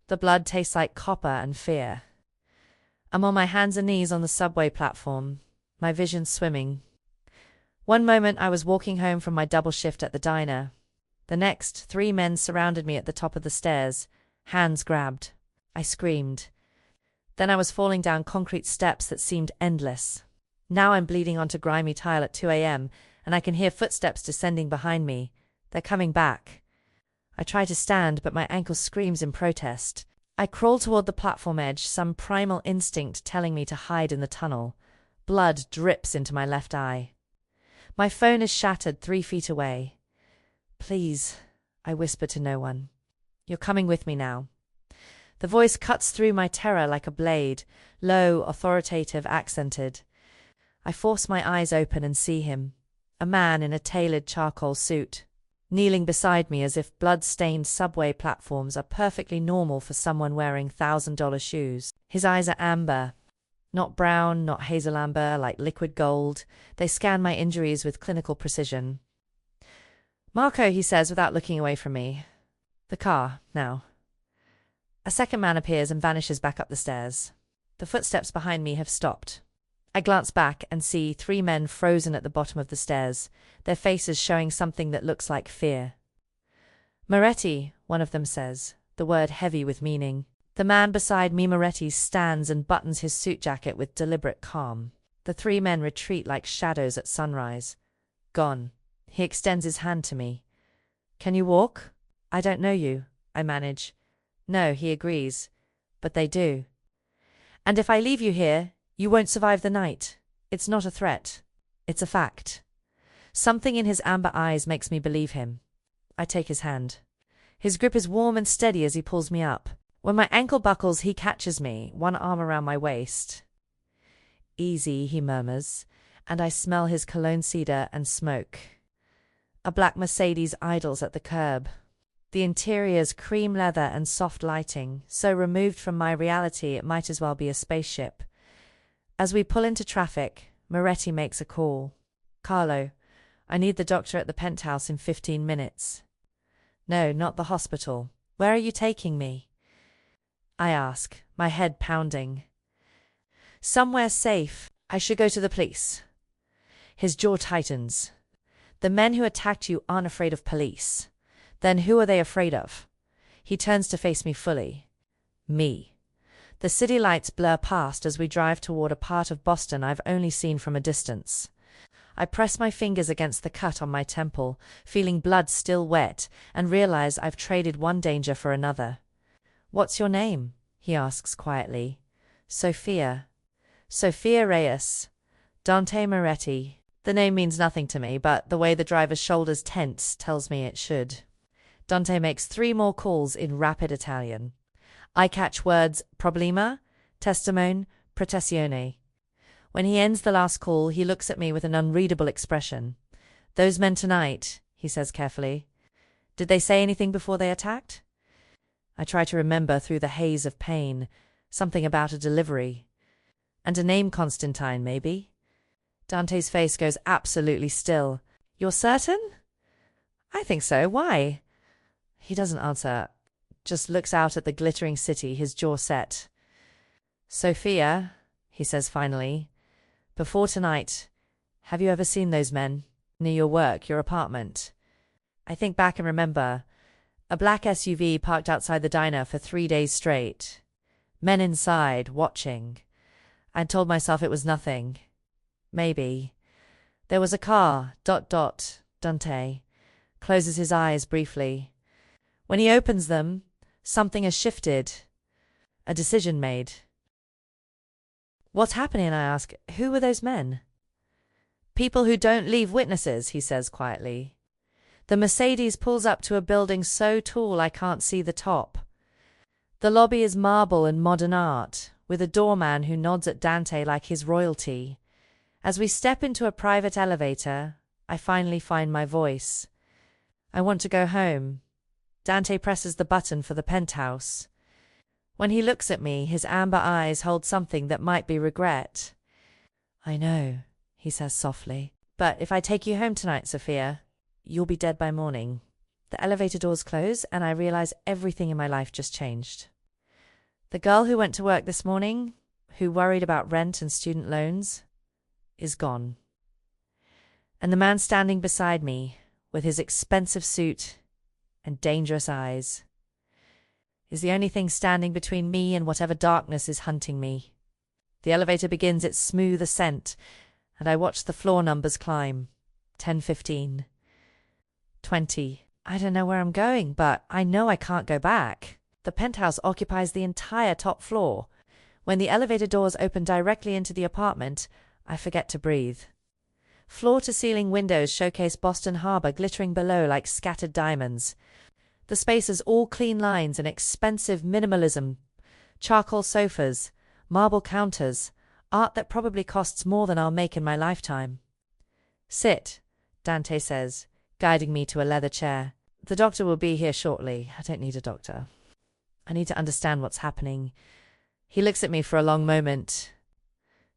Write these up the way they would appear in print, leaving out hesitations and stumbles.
The blood tastes like copper and fear. I'm on my hands and knees on the subway platform, my vision swimming. One moment I was walking home from my double shift at the diner. The next, 3 men surrounded me at the top of the stairs, hands grabbed. I screamed. Then I was falling down concrete steps that seemed endless. Now I'm bleeding onto grimy tile at 2 a.m., and I can hear footsteps descending behind me. They're coming back. I try to stand, but my ankle screams in protest. I crawl toward the platform edge, some primal instinct telling me to hide in the tunnel. Blood drips into my left eye. My phone is shattered 3 feet away. Please, I whisper to no one. You're coming with me now. The voice cuts through my terror like a blade, low, authoritative, accented. I force my eyes open and see him, a man in a tailored charcoal suit, kneeling beside me as if blood-stained subway platforms are perfectly normal for someone wearing $1,000 shoes. His eyes are amber. Not brown, not hazel amber, like liquid gold. They scan my injuries with clinical precision. Marco, he says without looking away from me. The car, now. A second man appears and vanishes back up the stairs. The footsteps behind me have stopped. I glance back and see 3 men frozen at the bottom of the stairs, their faces showing something that looks like fear. Moretti, one of them says, the word heavy with meaning. The man beside me, Moretti, stands and buttons his suit jacket with deliberate calm. The 3 men retreat like shadows at sunrise. Gone. He extends his hand to me. Can you walk? I don't know you, I manage. No, he agrees. But they do. And if I leave you here, you won't survive the night. It's not a threat. It's a fact. Something in his amber eyes makes me believe him. I take his hand. His grip is warm and steady as he pulls me up. When my ankle buckles, he catches me, one arm around my waist. Easy, he murmurs, and I smell his cologne cedar and smoke. A black Mercedes idles at the curb. The interior's cream leather and soft lighting, so removed from my reality it might as well be a spaceship. As we pull into traffic, Moretti makes a call. Carlo, I need the doctor at the penthouse in 15 minutes. No, not the hospital. Where are you taking me? I ask, my head pounding. Somewhere safe. I should go to the police. His jaw tightens. The men who attacked you aren't afraid of police. Then who are they afraid of? He turns to face me fully. Me. The city lights blur past as we drive toward a part of Boston I've only seen from a distance. I press my fingers against the cut on my temple, feeling blood still wet, and realize I've traded one danger for another. What's your name? He asks quietly. Sophia. Sophia Reyes. Dante Moretti. The name means nothing to me, but the way the driver's shoulders tense tells me it should. Dante makes 3 more calls in rapid Italian. I catch words problema, testimone, protezione. When he ends the last call, he looks at me with an unreadable expression. Those men tonight, he says carefully. Did they say anything before they attacked? I try to remember through the haze of pain, something about a delivery. And a name Constantine, maybe? Dante's face goes absolutely still. You're certain? I think so. Why? He doesn't answer, just looks out at the glittering city, his jaw set. Sophia, he says finally, before tonight, have you ever seen those men? Near your work, your apartment? I think back and remember. A black SUV parked outside the diner for 3 days straight. Men inside, watching. I'd told myself it was nothing. Maybe. There was a car, ... Dante closes his eyes briefly. When he opens them, something has shifted. A decision made. What's happening? I ask. Who were those men? People who don't leave witnesses, he says quietly. The Mercedes pulls up to a building so tall I can't see the top. The lobby is marble and modern art, with a doorman who nods at Dante like his royalty. As we step into a private elevator, I finally find my voice. I want to go home. Dante presses the button for the penthouse. When he looks at me, his amber eyes hold something that might be regret. I know, he says softly. But if I take you home tonight, Sophia, you'll be dead by morning. The elevator doors close, and I realize everything in my life just changed. The girl who went to work this morning, who worried about rent and student loans, is gone. And the man standing beside me, with his expensive suit and dangerous eyes, is the only thing standing between me and whatever darkness is hunting me. The elevator begins its smooth ascent, and I watch the floor numbers climb. 10, 15, 20. I don't know where I'm going, but I know I can't go back. The penthouse occupies the entire top floor. When the elevator doors open directly into the apartment, I forget to breathe. Floor-to-ceiling windows showcase Boston Harbor glittering below like scattered diamonds. The space is all clean lines and expensive minimalism. Charcoal sofas, marble counters, art that probably costs more than I'll make in my lifetime. Sit, Dante says, guiding me to a leather chair. The doctor will be here shortly. I don't need a doctor. I need to understand what's happening. He looks at me for a long moment,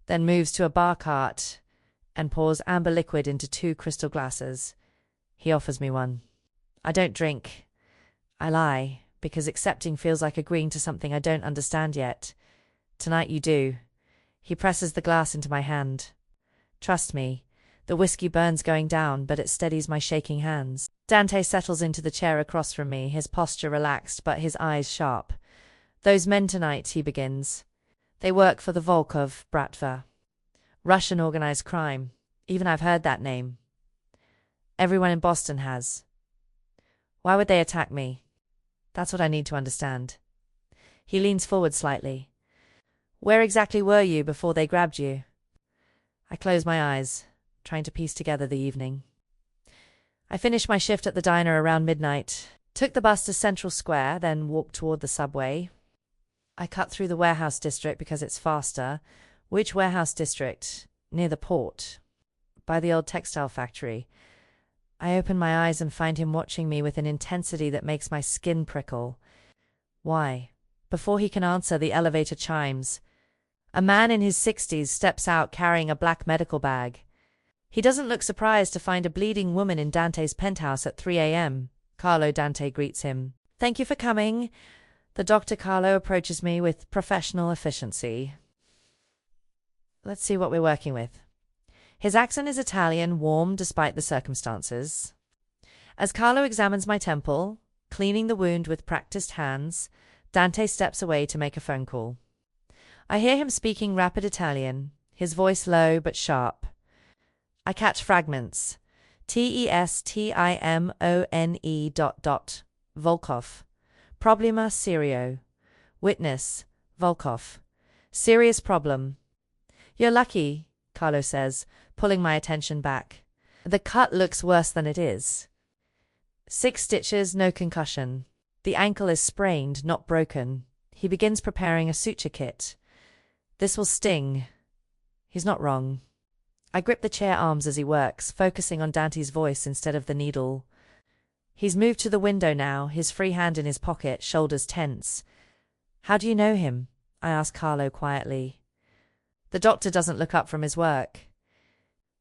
then moves to a bar cart and pours amber liquid into 2 crystal glasses. He offers me one. I don't drink. I lie, because accepting feels like agreeing to something I don't understand yet. Tonight you do. He presses the glass into my hand. Trust me, the whiskey burns going down, but it steadies my shaking hands. Dante settles into the chair across from me, his posture relaxed but his eyes sharp. Those men tonight, he begins. They work for the Volkov Bratva. Russian organized crime. Even I've heard that name. Everyone in Boston has. Why would they attack me? That's what I need to understand. He leans forward slightly. Where exactly were you before they grabbed you? I close my eyes, trying to piece together the evening. I finished my shift at the diner around midnight, took the bus to Central Square, then walked toward the subway. I cut through the warehouse district because it's faster. Which warehouse district? Near the port. By the old textile factory. I open my eyes and find him watching me with an intensity that makes my skin prickle. Why? Before he can answer, the elevator chimes. A man in his 60s steps out carrying a black medical bag. He doesn't look surprised to find a bleeding woman in Dante's penthouse at 3 a.m. Carlo Dante greets him. Thank you for coming. The Dr. Carlo approaches me with professional efficiency. Let's see what we're working with. His accent is Italian, warm despite the circumstances. As Carlo examines my temple, cleaning the wound with practiced hands, Dante steps away to make a phone call. I hear him speaking rapid Italian, his voice low but sharp. I catch fragments. Testimone ... Volkov. Problema serio. Witness. Volkov. Serious problem. You're lucky, Carlo says, pulling my attention back. The cut looks worse than it is. 6 stitches, no concussion. The ankle is sprained, not broken. He begins preparing a suture kit. This will sting. He's not wrong. I grip the chair arms as he works, focusing on Dante's voice instead of the needle. He's moved to the window now, his free hand in his pocket, shoulders tense. How do you know him? I ask Carlo quietly. The doctor doesn't look up from his work.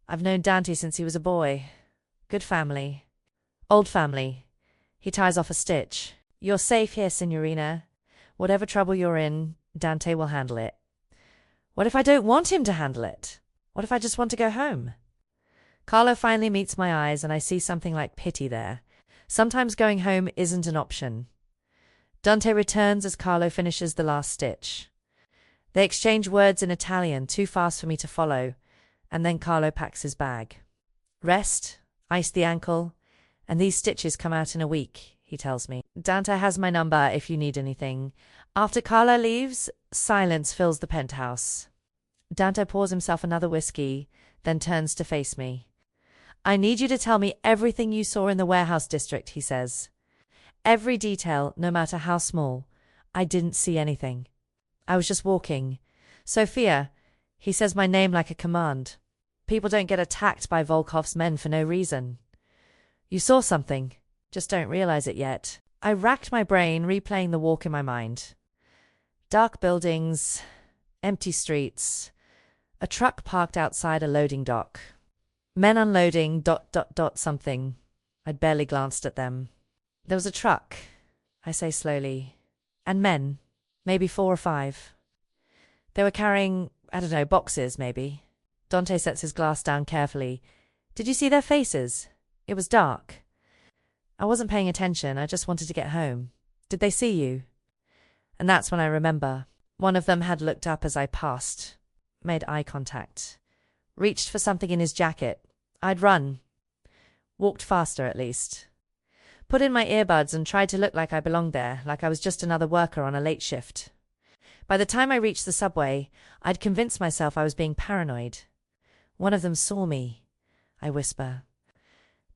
I've known Dante since he was a boy. Good family. Old family. He ties off a stitch. You're safe here, Signorina. Whatever trouble you're in, Dante will handle it. What if I don't want him to handle it? What if I just want to go home? Carlo finally meets my eyes and I see something like pity there. Sometimes going home isn't an option. Dante returns as Carlo finishes the last stitch. They exchange words in Italian, too fast for me to follow, and then Carlo packs his bag. Rest, ice the ankle, and these stitches come out in a week, he tells me. Dante has my number if you need anything. After Carlo leaves, silence fills the penthouse. Dante pours himself another whiskey, then turns to face me. I need you to tell me everything you saw in the warehouse district, he says. Every detail, no matter how small. I didn't see anything. I was just walking. Sophia, he says my name like a command. People don't get attacked by Volkov's men for no reason. You saw something, just don't realize it yet. I racked my brain, replaying the walk in my mind. Dark buildings, empty streets, a truck parked outside a loading dock. Men unloading ... something. I'd barely glanced at them. There was a truck, I say slowly, and men, maybe 4 or 5. They were carrying, I don't know, boxes, maybe. Dante sets his glass down carefully. Did you see their faces? It was dark. I wasn't paying attention, I just wanted to get home. Did they see you? And that's when I remember. One of them had looked up as I passed, made eye contact, reached for something in his jacket. I'd run. Walked faster, at least. Put in my earbuds and tried to look like I belonged there, like I was just another worker on a late shift. By the time I reached the subway, I'd convinced myself I was being paranoid. One of them saw me, I whisper.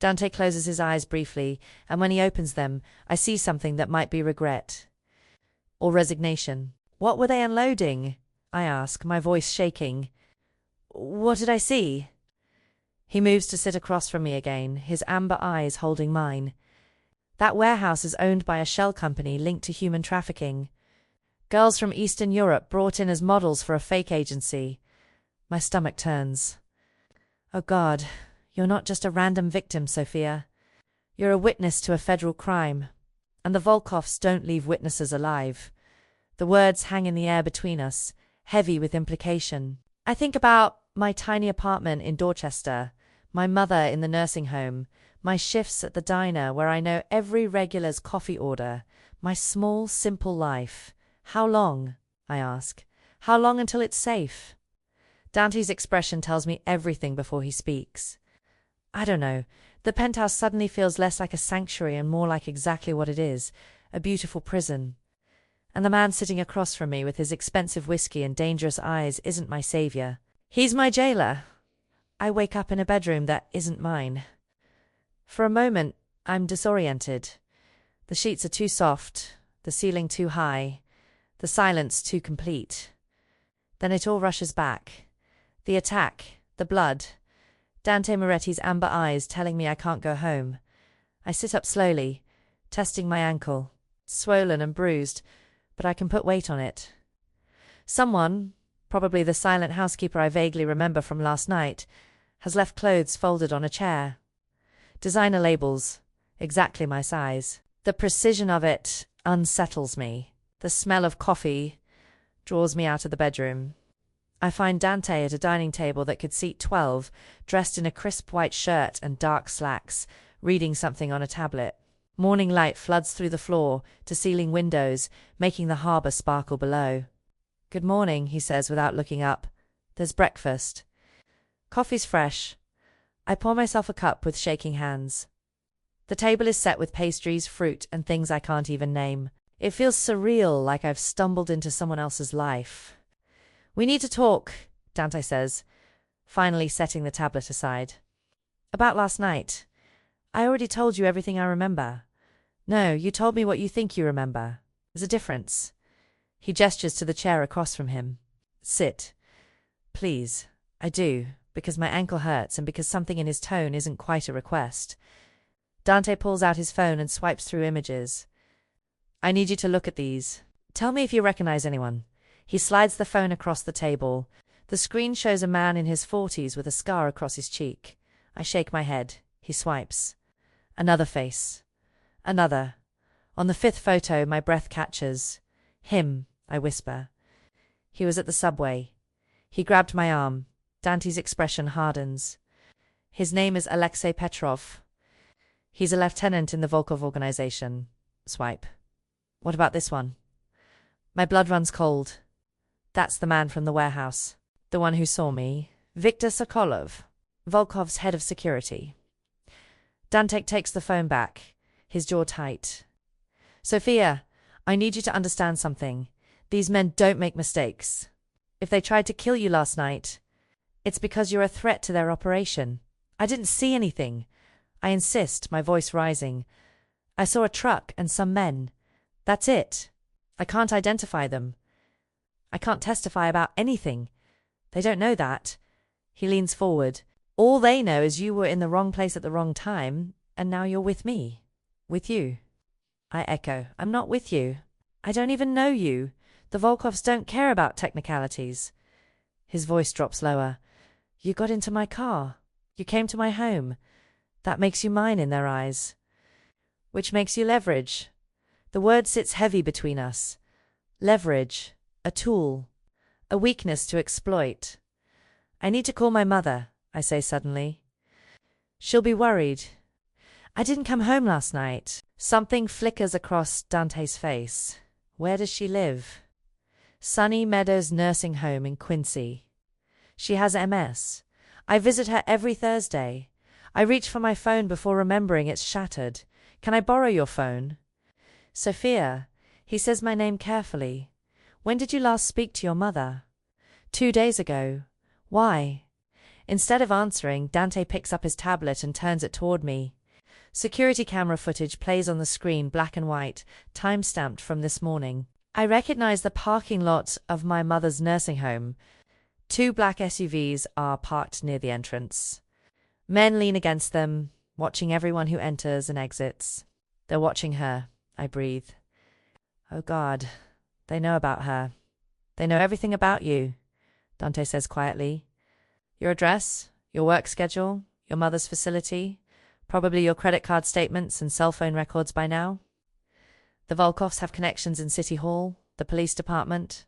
Dante closes his eyes briefly, and when he opens them, I see something that might be regret. Or resignation. What were they unloading? I ask, my voice shaking. What did I see? He moves to sit across from me again, his amber eyes holding mine. That warehouse is owned by a shell company linked to human trafficking. Girls from Eastern Europe brought in as models for a fake agency. My stomach turns. Oh God, you're not just a random victim, Sophia. You're a witness to a federal crime. And the Volkovs don't leave witnesses alive. The words hang in the air between us, heavy with implication. I think about my tiny apartment in Dorchester, my mother in the nursing home, my shifts at the diner where I know every regular's coffee order, my small, simple life. How long? I ask. How long until it's safe? Dante's expression tells me everything before he speaks. I don't know. The penthouse suddenly feels less like a sanctuary and more like exactly what it is, a beautiful prison. And the man sitting across from me with his expensive whiskey and dangerous eyes isn't my savior. He's my jailer. I wake up in a bedroom that isn't mine. For a moment, I'm disoriented. The sheets are too soft, the ceiling too high, the silence too complete. Then it all rushes back. The attack, the blood, Dante Moretti's amber eyes telling me I can't go home. I sit up slowly, testing my ankle, swollen and bruised, but I can put weight on it. Someone, probably the silent housekeeper I vaguely remember from last night, has left clothes folded on a chair. Designer labels, exactly my size. The precision of it unsettles me. The smell of coffee draws me out of the bedroom. I find Dante at a dining table that could seat 12, dressed in a crisp white shirt and dark slacks, reading something on a tablet. Morning light floods through the floor to ceiling windows, making the harbour sparkle below. Good morning, he says without looking up. There's breakfast. Coffee's fresh. I pour myself a cup with shaking hands. The table is set with pastries, fruit, and things I can't even name. It feels surreal, like I've stumbled into someone else's life. We need to talk, Dante says, finally setting the tablet aside. About last night. I already told you everything I remember. No, you told me what you think you remember. There's a difference. He gestures to the chair across from him. Sit. Please. I do, because my ankle hurts and because something in his tone isn't quite a request. Dante pulls out his phone and swipes through images. I need you to look at these. Tell me if you recognize anyone. He slides the phone across the table. The screen shows a man in his 40s with a scar across his cheek. I shake my head. He swipes. Another face. Another. On the 5th photo, my breath catches. Him, I whisper. He was at the subway. He grabbed my arm. Dante's expression hardens. His name is Alexei Petrov. He's a lieutenant in the Volkov organization. Swipe. What about this one? My blood runs cold. That's the man from the warehouse. The one who saw me. Viktor Sokolov, Volkov's head of security. Dante takes the phone back, his jaw tight. Sophia, I need you to understand something. These men don't make mistakes. If they tried to kill you last night, it's because you're a threat to their operation. I didn't see anything. I insist, my voice rising. I saw a truck and some men. That's it. I can't identify them. I can't testify about anything. They don't know that. He leans forward. All they know is you were in the wrong place at the wrong time, and now you're with me. With you. I echo. I'm not with you. I don't even know you. The Volkovs don't care about technicalities. His voice drops lower. You got into my car. You came to my home. That makes you mine in their eyes. Which makes you leverage. The word sits heavy between us. Leverage. A tool. A weakness to exploit. I need to call my mother, I say suddenly. She'll be worried. I didn't come home last night. Something flickers across Dante's face. Where does she live? Sunny Meadows Nursing Home in Quincy. She has MS. I visit her every Thursday. I reach for my phone before remembering it's shattered. Can I borrow your phone? Sophia. He says my name carefully. When did you last speak to your mother? 2 days ago. Why? Instead of answering, Dante picks up his tablet and turns it toward me. Security camera footage plays on the screen, black and white, time-stamped from this morning. I recognize the parking lot of my mother's nursing home. 2 black SUVs are parked near the entrance. Men lean against them, watching everyone who enters and exits. They're watching her. I breathe. Oh God, they know about her. They know everything about you, Dante says quietly. Your address, your work schedule, your mother's facility, probably your credit card statements and cell phone records by now. The Volkovs have connections in City Hall, the police department,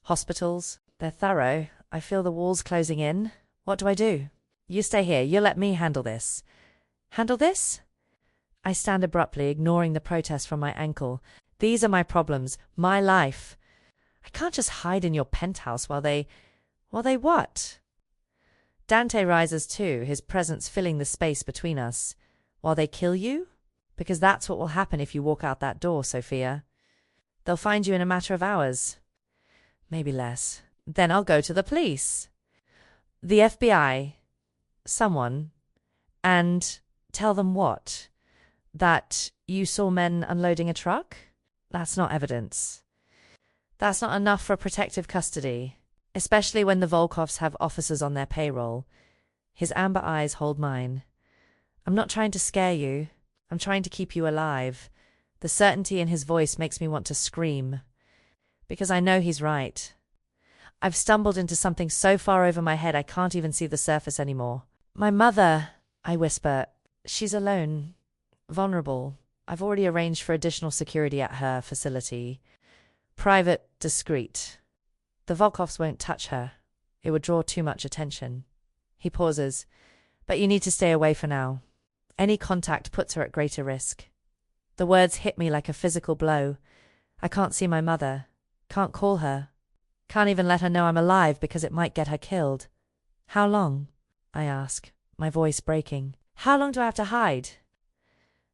hospitals. They're thorough. I feel the walls closing in. What do I do? You stay here. You'll let me handle this. Handle this? I stand abruptly, ignoring the protest from my ankle. These are my problems, my life. I can't just hide in your penthouse while they what? Dante rises too, his presence filling the space between us. While they kill you? Because that's what will happen if you walk out that door, Sophia. They'll find you in a matter of hours. Maybe less. Then I'll go to the police. The FBI. Someone. And tell them what? That you saw men unloading a truck? That's not evidence. That's not enough for protective custody, especially when the Volkovs have officers on their payroll. His amber eyes hold mine. I'm not trying to scare you. I'm trying to keep you alive. The certainty in his voice makes me want to scream. Because I know he's right. I've stumbled into something so far over my head I can't even see the surface anymore. My mother, I whisper, she's alone, vulnerable. I've already arranged for additional security at her facility. Private, discreet. The Volkovs won't touch her. It would draw too much attention. He pauses. But you need to stay away for now. Any contact puts her at greater risk. The words hit me like a physical blow. I can't see my mother. Can't call her. Can't even let her know I'm alive because it might get her killed. How long? I ask, my voice breaking. How long do I have to hide?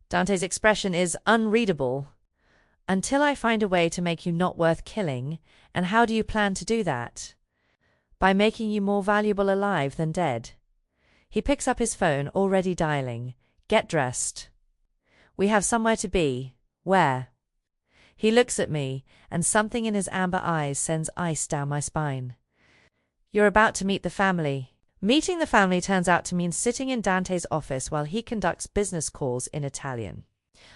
Dante's expression is unreadable. Until I find a way to make you not worth killing, and how do you plan to do that? By making you more valuable alive than dead. He picks up his phone, already dialing. Get dressed. We have somewhere to be. Where? He looks at me, and something in his amber eyes sends ice down my spine. You're about to meet the family. Meeting the family turns out to mean sitting in Dante's office while he conducts business calls in Italian.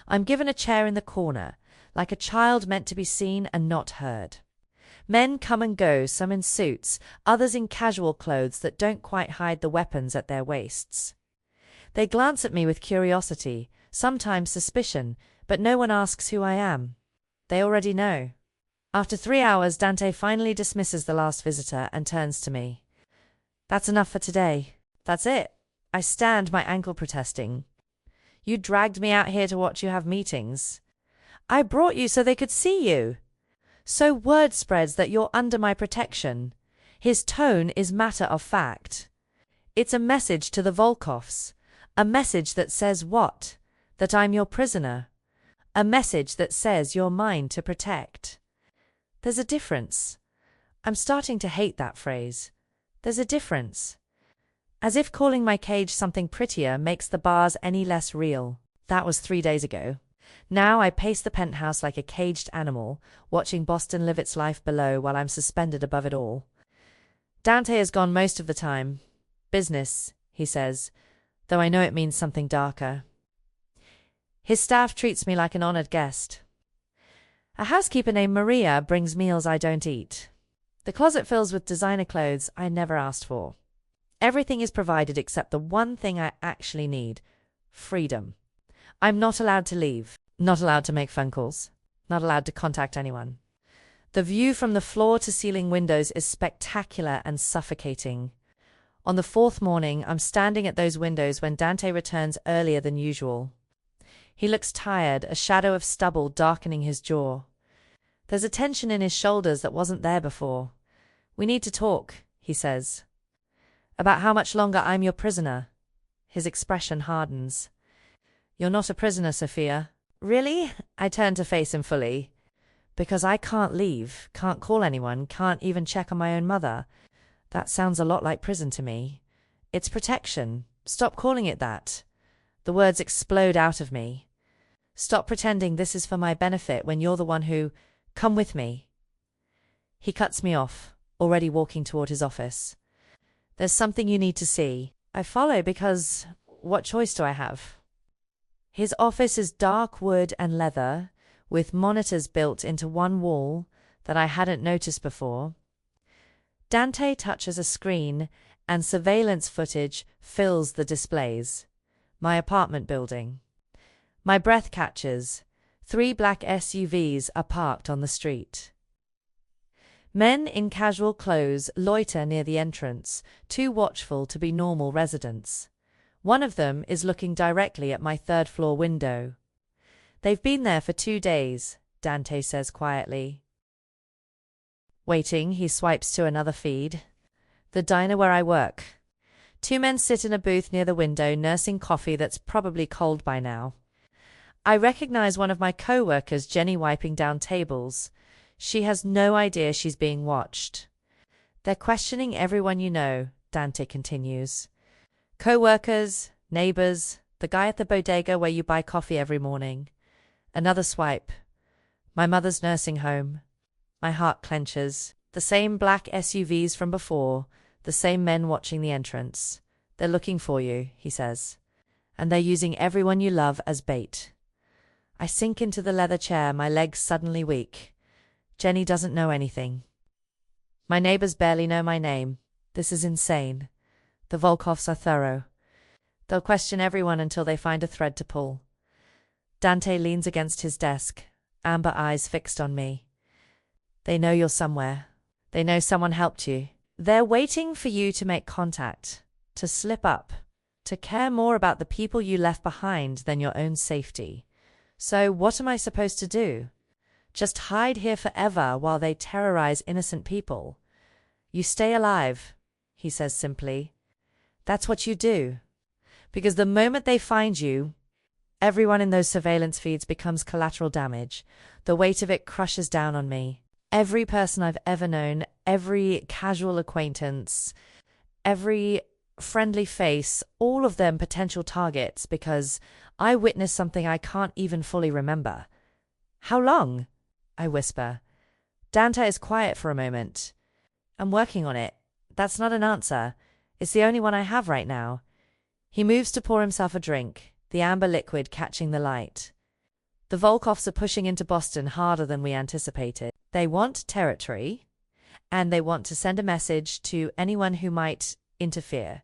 I'm given a chair in the corner, like a child meant to be seen and not heard. Men come and go, some in suits, others in casual clothes that don't quite hide the weapons at their waists. They glance at me with curiosity, sometimes suspicion, but no one asks who I am. They already know. After 3 hours, Dante finally dismisses the last visitor and turns to me. That's enough for today. That's it. I stand, my ankle protesting. You dragged me out here to watch you have meetings. I brought you so they could see you. So word spreads that you're under my protection. His tone is matter of fact. It's a message to the Volkovs. A message that says what? That I'm your prisoner. A message that says you're mine to protect. There's a difference. I'm starting to hate that phrase. There's a difference. As if calling my cage something prettier makes the bars any less real. That was 3 days ago. Now I pace the penthouse like a caged animal, watching Boston live its life below while I'm suspended above it all. Dante is gone most of the time. Business, he says, though I know it means something darker. His staff treats me like an honored guest. A housekeeper named Maria brings meals I don't eat. The closet fills with designer clothes I never asked for. Everything is provided except the one thing I actually need: freedom. I'm not allowed to leave, not allowed to make phone calls, not allowed to contact anyone. The view from the floor-to-ceiling windows is spectacular and suffocating. On the fourth morning, I'm standing at those windows when Dante returns earlier than usual. He looks tired, a shadow of stubble darkening his jaw. There's a tension in his shoulders that wasn't there before. "We need to talk," he says. "About how much longer I'm your prisoner." His expression hardens. "You're not a prisoner, Sophia." "Really?" I turn to face him fully. "Because I can't leave, can't call anyone, can't even check on my own mother. That sounds a lot like prison to me. It's protection. Stop calling it that." The words explode out of me. "Stop pretending this is for my benefit when you're the one who— Come with me." He cuts me off, already walking toward his office. "There's something you need to see." I follow because what choice do I have? His office is dark wood and leather, with monitors built into one wall that I hadn't noticed before. Dante touches a screen, and surveillance footage fills the displays. My apartment building. My breath catches. 3 black SUVs are parked on the street. Men in casual clothes loiter near the entrance, too watchful to be normal residents. One of them is looking directly at my third-floor window. "They've been there for 2 days," Dante says quietly. Waiting, he swipes to another feed. The diner where I work. 2 men sit in a booth near the window, nursing coffee that's probably cold by now. I recognize one of my co-workers, Jenny, wiping down tables. She has no idea she's being watched. "They're questioning everyone you know," Dante continues. "Co-workers, neighbors, the guy at the bodega where you buy coffee every morning." Another swipe. My mother's nursing home. My heart clenches. The same black SUVs from before, the same men watching the entrance. "They're looking for you," he says. "And they're using everyone you love as bait." I sink into the leather chair, my legs suddenly weak. Jenny doesn't know anything. My neighbors barely know my name. This is insane. The Volkovs are thorough. They'll question everyone until they find a thread to pull. Dante leans against his desk, amber eyes fixed on me. "They know you're somewhere. They know someone helped you. They're waiting for you to make contact, to slip up, to care more about the people you left behind than your own safety. So what am I supposed to do? Just hide here forever while they terrorize innocent people?" "You stay alive," he says simply. "That's what you do. Because the moment they find you, everyone in those surveillance feeds becomes collateral damage. The weight of it crushes down on me. Every person I've ever known, every casual acquaintance, every friendly face, all of them potential targets because I witnessed something I can't even fully remember." "How long?" I whisper. Dante is quiet for a moment. "I'm working on it. That's not an answer. It's the only one I have right now." He moves to pour himself a drink, the amber liquid catching the light. "The Volkovs are pushing into Boston harder than we anticipated. They want territory, and they want to send a message to anyone who might interfere.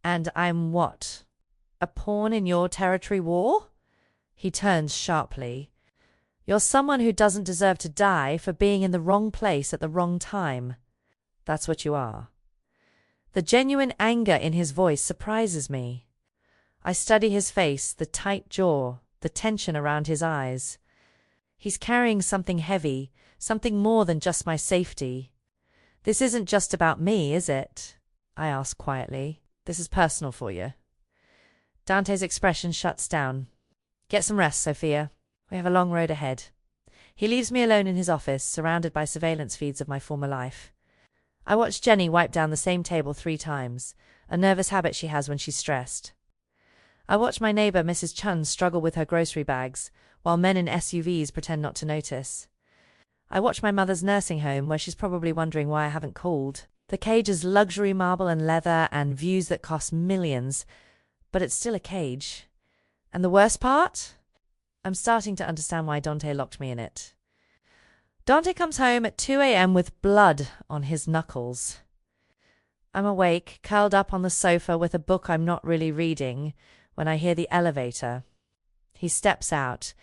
And I'm what? A pawn in your territory war?" He turns sharply. "You're someone who doesn't deserve to die for being in the wrong place at the wrong time. That's what you are." The genuine anger in his voice surprises me. I study his face, the tight jaw, the tension around his eyes. He's carrying something heavy, something more than just my safety. "This isn't just about me, is it?" I ask quietly. "This is personal for you." Dante's expression shuts down. "Get some rest, Sophia. We have a long road ahead." He leaves me alone in his office, surrounded by surveillance feeds of my former life. I watch Jenny wipe down the same table 3 times, a nervous habit she has when she's stressed. I watch my neighbor, Mrs. Chun, struggle with her grocery bags, while men in SUVs pretend not to notice. I watch my mother's nursing home, where she's probably wondering why I haven't called. The cage is luxury marble and leather and views that cost millions, but it's still a cage. And the worst part? I'm starting to understand why Dante locked me in it. Dante comes home at 2 a.m. with blood on his knuckles. I'm awake, curled up on the sofa with a book I'm not really reading, when I hear the elevator. He steps out,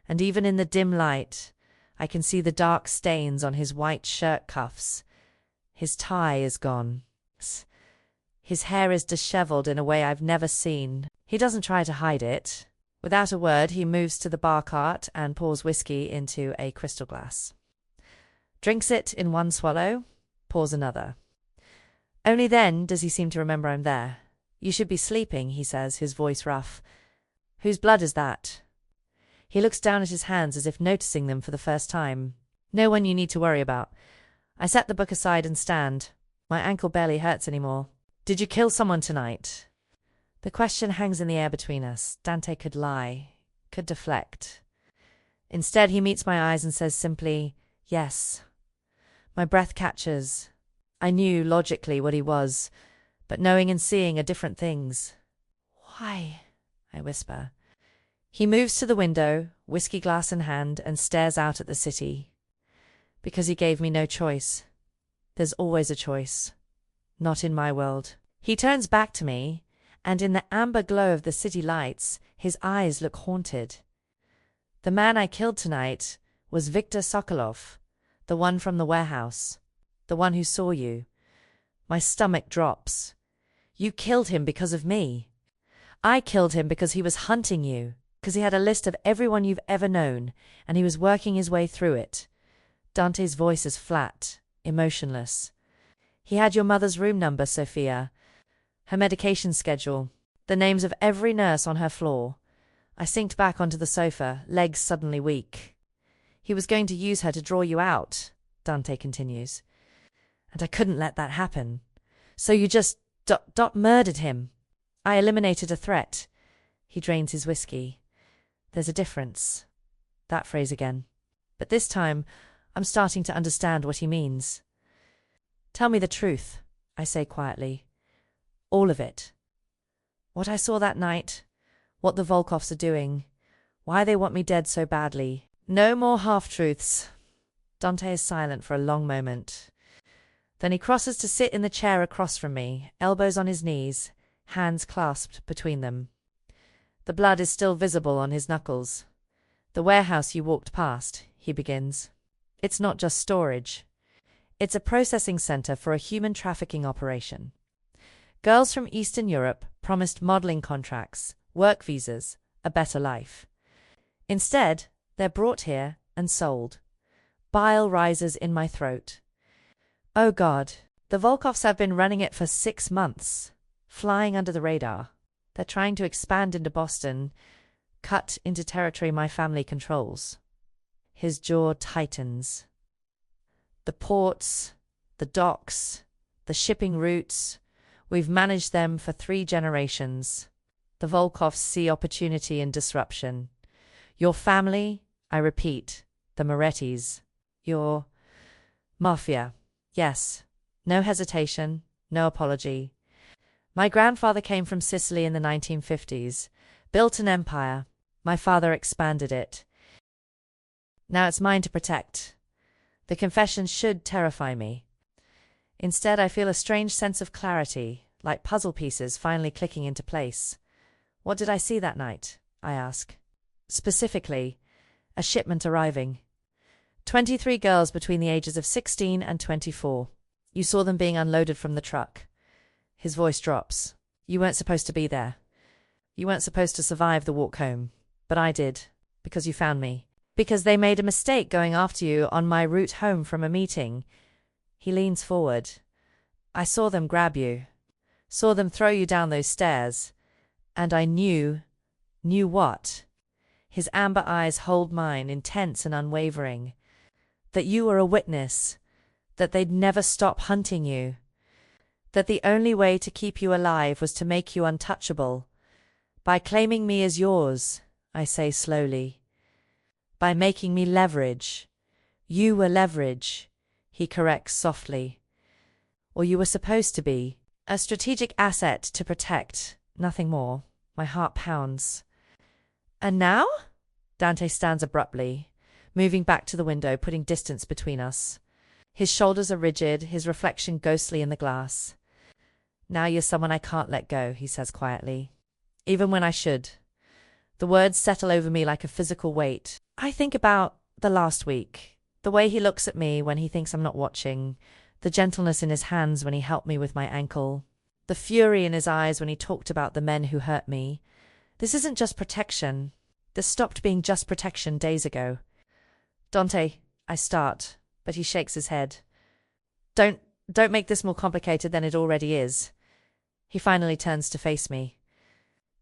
and even in the dim light, I can see the dark stains on his white shirt cuffs. His tie is gone. His hair is disheveled in a way I've never seen. He doesn't try to hide it. Without a word, he moves to the bar cart and pours whiskey into a crystal glass. Drinks it in one swallow, pours another. Only then does he seem to remember I'm there. You should be sleeping, he says, his voice rough. Whose blood is that? He looks down at his hands as if noticing them for the first time. No one you need to worry about. I set the book aside and stand. My ankle barely hurts anymore. Did you kill someone tonight? The question hangs in the air between us. Dante could lie, could deflect. Instead, he meets my eyes and says simply, yes. My breath catches. I knew logically what he was, but knowing and seeing are different things. Why? I whisper. He moves to the window, whiskey glass in hand, and stares out at the city. Because he gave me no choice. There's always a choice. Not in my world. He turns back to me, and in the amber glow of the city lights, his eyes look haunted. The man I killed tonight was Viktor Sokolov, the one from the warehouse, the one who saw you. My stomach drops. You killed him because of me. I killed him because he was hunting you, because he had a list of everyone you've ever known, and he was working his way through it. Dante's voice is flat, emotionless. He had your mother's room number, Sophia, her medication schedule, the names of every nurse on her floor. I sinked back onto the sofa, legs suddenly weak. He was going to use her to draw you out, Dante continues. And I couldn't let that happen. So you just murdered him. I eliminated a threat. He drains his whiskey. There's a difference. That phrase again. But this time, I'm starting to understand what he means. Tell me the truth, I say quietly. All of it. What I saw that night, what the Volkovs are doing, why they want me dead so badly. No more half-truths. Dante is silent for a long moment. Then he crosses to sit in the chair across from me, elbows on his knees, hands clasped between them. The blood is still visible on his knuckles. The warehouse you walked past, he begins. It's not just storage. It's a processing center for a human trafficking operation. Girls from Eastern Europe promised modeling contracts, work visas, a better life. Instead, they're brought here and sold. Bile rises in my throat. Oh God, the Volkovs have been running it for 6 months, flying under the radar. They're trying to expand into Boston, cut into territory my family controls. His jaw tightens. The ports, the docks, the shipping routes, we've managed them for 3 generations. The Volkovs see opportunity in disruption. Your family, I repeat, the Morettis, your mafia. Yes, no hesitation, no apology. My grandfather came from Sicily in the 1950s, built an empire. My father expanded it. Now it's mine to protect. The confession should terrify me. Instead, I feel a strange sense of clarity, like puzzle pieces finally clicking into place. What did I see that night? I ask. Specifically, a shipment arriving. 23 girls between the ages of 16 and 24. You saw them being unloaded from the truck. His voice drops. You weren't supposed to be there. You weren't supposed to survive the walk home. But I did, because you found me. Because they made a mistake going after you on my route home from a meeting. He leans forward. I saw them grab you. Saw them throw you down those stairs. And I knew what? His amber eyes hold mine, intense and unwavering. That you were a witness. That they'd never stop hunting you. That the only way to keep you alive was to make you untouchable. By claiming me as yours, I say slowly. By making me leverage. You were leverage, he corrects softly. Or you were supposed to be. A strategic asset to protect, nothing more. My heart pounds. And now? Dante stands abruptly, moving back to the window, putting distance between us. His shoulders are rigid, his reflection ghostly in the glass. Now you're someone I can't let go, he says quietly. Even when I should. The words settle over me like a physical weight. I think about the last week. The way he looks at me when he thinks I'm not watching. The gentleness in his hands when he helped me with my ankle. The fury in his eyes when he talked about the men who hurt me. This isn't just protection. This stopped being just protection days ago. Dante, I start, but he shakes his head. Don't make this more complicated than it already is. He finally turns to face me.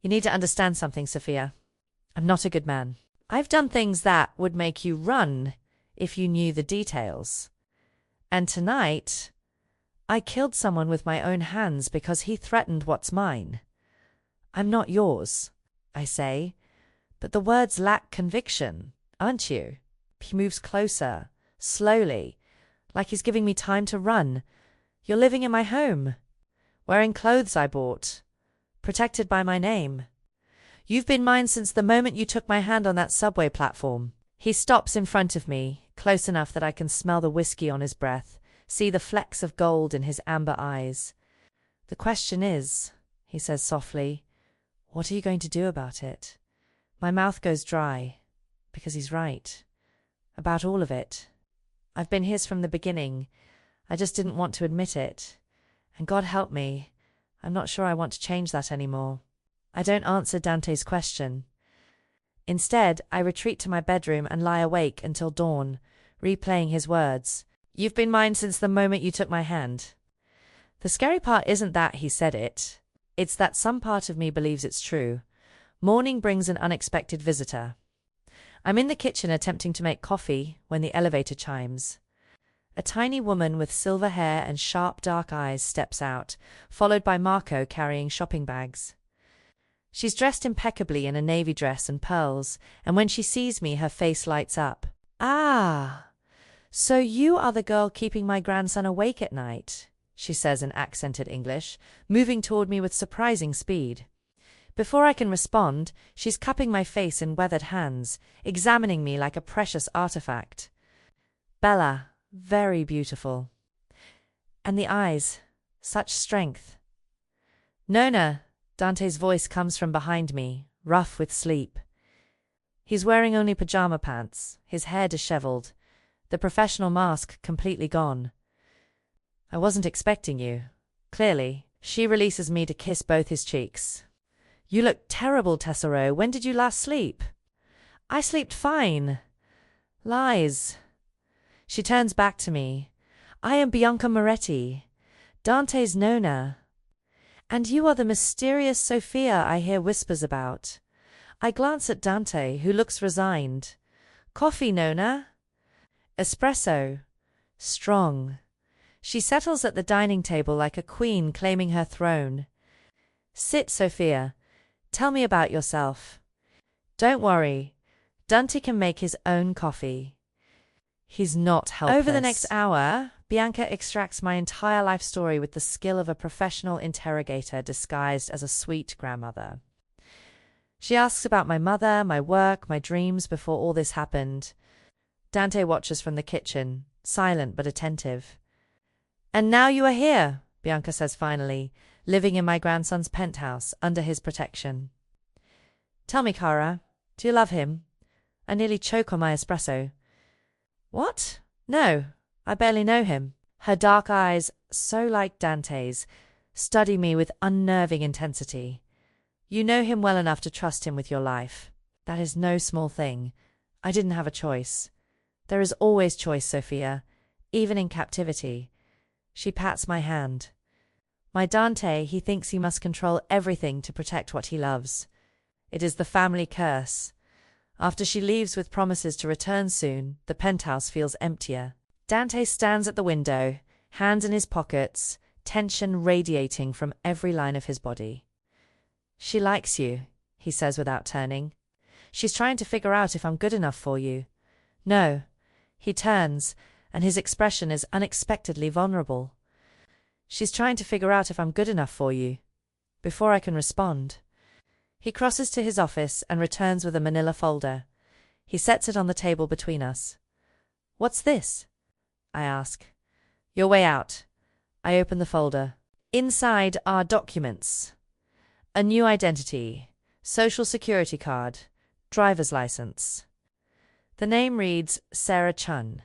You need to understand something, Sophia. I'm not a good man. I've done things that would make you run if you knew the details. And tonight, I killed someone with my own hands because he threatened what's mine. I'm not yours, I say, but the words lack conviction, aren't you? He moves closer, slowly, like he's giving me time to run. You're living in my home, wearing clothes I bought, protected by my name. You've been mine since the moment you took my hand on that subway platform. He stops in front of me, close enough that I can smell the whiskey on his breath, see the flecks of gold in his amber eyes. The question is, he says softly, what are you going to do about it? My mouth goes dry, because he's right. About all of it. I've been his from the beginning. I just didn't want to admit it. And God help me, I'm not sure I want to change that anymore. I don't answer Dante's question. Instead, I retreat to my bedroom and lie awake until dawn, replaying his words. You've been mine since the moment you took my hand. The scary part isn't that he said it. It's that some part of me believes it's true. Morning brings an unexpected visitor. I'm in the kitchen attempting to make coffee when the elevator chimes. A tiny woman with silver hair and sharp dark eyes steps out, followed by Marco carrying shopping bags. She's dressed impeccably in a navy dress and pearls, and when she sees me, her face lights up. Ah, so you are the girl keeping my grandson awake at night, she says in accented English, moving toward me with surprising speed. Before I can respond, she's cupping my face in weathered hands, examining me like a precious artifact. Bella, very beautiful. And the eyes, such strength. Nona, Dante's voice comes from behind me, rough with sleep. He's wearing only pajama pants, his hair disheveled, the professional mask completely gone. I wasn't expecting you. Clearly, she releases me to kiss both his cheeks. You look terrible, Tesoro. When did you last sleep? I slept fine. Lies. She turns back to me. I am Bianca Moretti, Dante's Nona. And you are the mysterious Sophia I hear whispers about. I glance at Dante, who looks resigned. Coffee, Nona? Espresso. Strong. She settles at the dining table like a queen claiming her throne. Sit, Sophia. Tell me about yourself. Don't worry. Dante can make his own coffee. He's not helpless. Over the next hour, Bianca extracts my entire life story with the skill of a professional interrogator disguised as a sweet grandmother. She asks about my mother, my work, my dreams before all this happened. Dante watches from the kitchen, silent but attentive. And now you are here, Bianca says finally, living in my grandson's penthouse under his protection. Tell me, Cara, do you love him? I nearly choke on my espresso. What? No, I barely know him. Her dark eyes, so like Dante's, study me with unnerving intensity. You know him well enough to trust him with your life. That is no small thing. I didn't have a choice. There is always choice, Sophia, even in captivity. She pats my hand. My Dante, he thinks he must control everything to protect what he loves. It is the family curse. After she leaves with promises to return soon, the penthouse feels emptier. Dante stands at the window, hands in his pockets, tension radiating from every line of his body. She likes you, he says without turning. She's trying to figure out if I'm good enough for you. No. He turns, and his expression is unexpectedly vulnerable. She's trying to figure out if I'm good enough for you. Before I can respond. He crosses to his office and returns with a manila folder. He sets it on the table between us. What's this? I ask. Your way out. I open the folder. Inside are documents. A new identity, social security card, driver's license. The name reads Sarah Chun.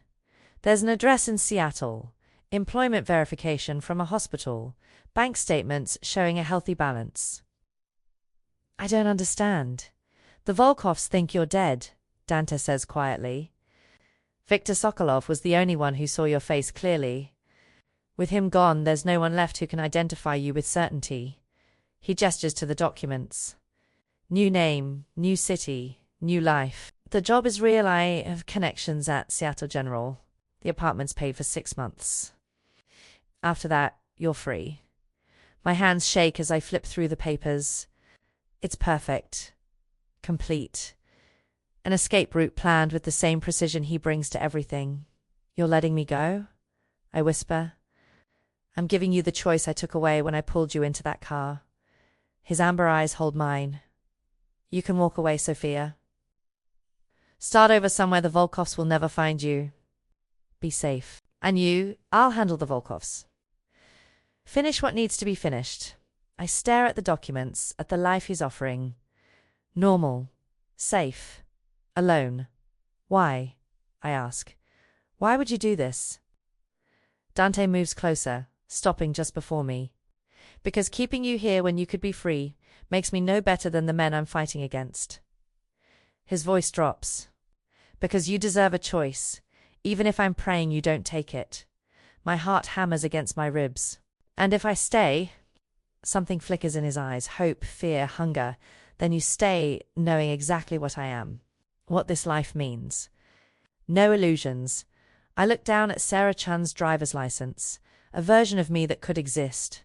There's an address in Seattle, employment verification from a hospital, bank statements showing a healthy balance. I don't understand. The Volkovs think you're dead, Dante says quietly. Viktor Sokolov was the only one who saw your face clearly. With him gone, there's no one left who can identify you with certainty. He gestures to the documents. New name, new city, new life. The job is real. I have connections at Seattle General. The apartment's paid for 6 months. After that, you're free. My hands shake as I flip through the papers. It's perfect. Complete. An escape route planned with the same precision he brings to everything. You're letting me go? I whisper. I'm giving you the choice I took away when I pulled you into that car. His amber eyes hold mine. You can walk away, Sophia. Start over somewhere the Volkovs will never find you. Be safe. And you, I'll handle the Volkovs. Finish what needs to be finished. I stare at the documents, at the life he's offering. Normal. Safe. Alone. Why? I ask. Why would you do this? Dante moves closer, stopping just before me. Because keeping you here when you could be free makes me no better than the men I'm fighting against. His voice drops. Because you deserve a choice, even if I'm praying you don't take it. My heart hammers against my ribs. And if I stay, something flickers in his eyes, hope, fear, hunger, then you stay knowing exactly what I am, what this life means. No illusions. I look down at Sarah Chun's driver's license, a version of me that could exist.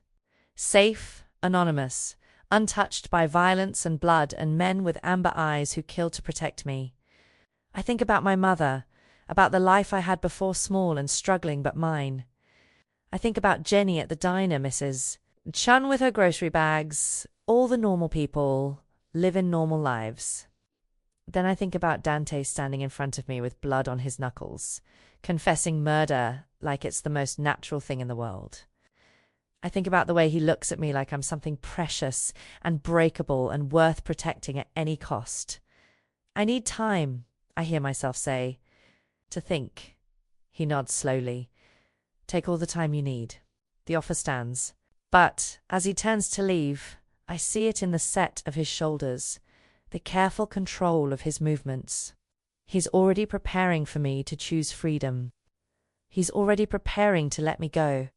Safe, anonymous, untouched by violence and blood and men with amber eyes who kill to protect me. I think about my mother, about the life I had before, small and struggling but mine. I think about Jenny at the diner, Mrs. Chun with her grocery bags, all the normal people, living normal lives. Then I think about Dante standing in front of me with blood on his knuckles, confessing murder like it's the most natural thing in the world. I think about the way he looks at me like I'm something precious and breakable and worth protecting at any cost. I need time, I hear myself say, to think. He nods slowly. Take all the time you need. The offer stands. But as he turns to leave, I see it in the set of his shoulders, the careful control of his movements. He's already preparing for me to choose freedom. He's already preparing to let me go.